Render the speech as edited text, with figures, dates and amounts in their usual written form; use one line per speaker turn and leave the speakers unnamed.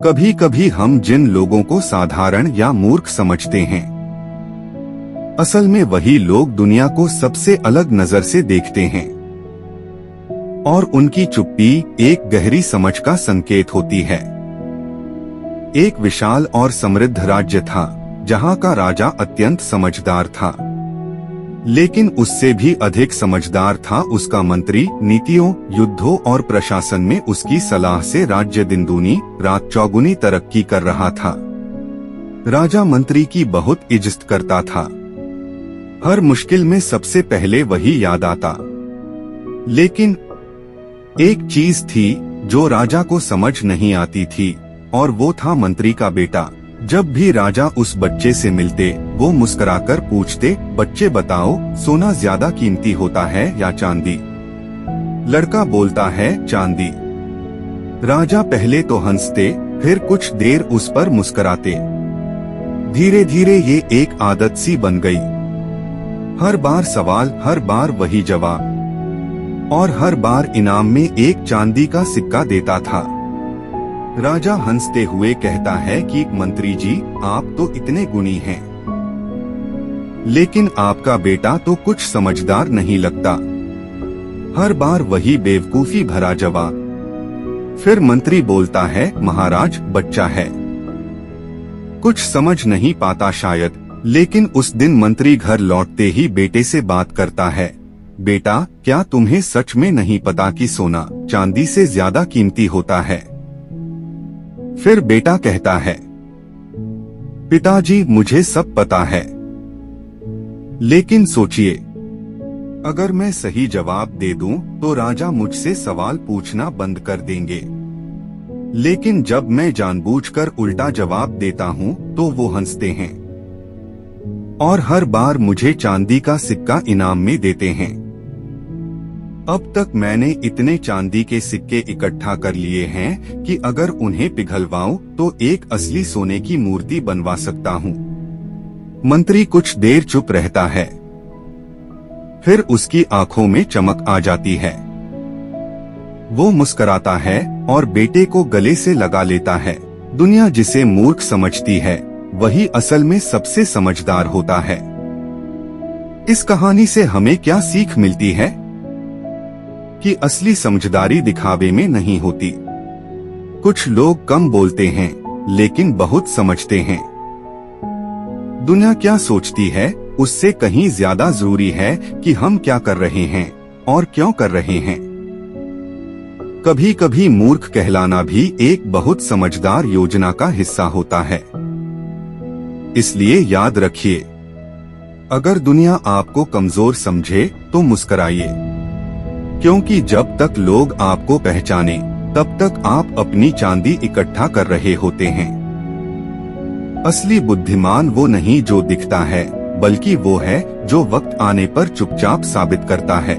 कभी कभी हम जिन लोगों को साधारण या मूर्ख समझते हैं, असल में वही लोग दुनिया को सबसे अलग नजर से देखते हैं और उनकी चुप्पी एक गहरी समझ का संकेत होती है। एक विशाल और समृद्ध राज्य था जहां का राजा अत्यंत समझदार था, लेकिन उससे भी अधिक समझदार था उसका मंत्री। नीतियों, युद्धों और प्रशासन में उसकी सलाह से राज्य दिन दूनी रात चौगुनी तरक्की कर रहा था। राजा मंत्री की बहुत इज्जत करता था। हर मुश्किल में सबसे पहले वही याद आता। लेकिन एक चीज थी जो राजा को समझ नहीं आती थी, और वो था मंत्री का बेटा। जब भी राजा उस बच्चे से मिलते, वो मुस्कुराकर पूछते, बच्चे बताओ, सोना ज्यादा कीमती होता है या चांदी? लड़का बोलता है, चांदी। राजा पहले तो हंसते, फिर कुछ देर उस पर मुस्कुराते। धीरे धीरे ये एक आदत सी बन गई। हर बार सवाल, हर बार वही जवाब, और हर बार इनाम में एक चांदी का सिक्का देता था। राजा हंसते हुए कहता है कि मंत्री जी, आप तो इतने गुणी हैं, लेकिन आपका बेटा तो कुछ समझदार नहीं लगता। हर बार वही बेवकूफी भरा जवाब। फिर मंत्री बोलता है, महाराज, बच्चा है, कुछ समझ नहीं पाता शायद। लेकिन उस दिन मंत्री घर लौटते ही बेटे से बात करता है, बेटा, क्या तुम्हें सच में नहीं पता कि सोना चांदी से ज्यादा कीमती होता है? फिर बेटा कहता है, पिताजी, मुझे सब पता है, लेकिन सोचिए, अगर मैं सही जवाब दे दूं तो राजा मुझसे सवाल पूछना बंद कर देंगे, लेकिन जब मैं जानबूझकर उल्टा जवाब देता हूं तो वो हंसते हैं और हर बार मुझे चांदी का सिक्का इनाम में देते हैं। अब तक मैंने इतने चांदी के सिक्के इकट्ठा कर लिए हैं कि अगर उन्हें पिघलवाऊं तो एक असली सोने की मूर्ति बनवा सकता हूं। मंत्री कुछ देर चुप रहता है, फिर उसकी आंखों में चमक आ जाती है। वो मुस्कुराता है और बेटे को गले से लगा लेता है। दुनिया जिसे मूर्ख समझती है, वही असल में सबसे समझदार होता है। इस कहानी से हमें क्या सीख मिलती है? कि असली समझदारी दिखावे में नहीं होती। कुछ लोग कम बोलते हैं, लेकिन बहुत समझते हैं। दुनिया क्या सोचती है, उससे कहीं ज्यादा जरूरी है कि हम क्या कर रहे हैं और क्यों कर रहे हैं। कभी कभी मूर्ख कहलाना भी एक बहुत समझदार योजना का हिस्सा होता है। इसलिए याद रखिए, अगर दुनिया आपको कमजोर समझे तो मुस्कुराइए, क्योंकि जब तक लोग आपको पहचाने, तब तक आप अपनी चांदी इकट्ठा कर रहे होते हैं। असली बुद्धिमान वो नहीं जो दिखता है, बल्कि वो है जो वक्त आने पर चुपचाप साबित करता है।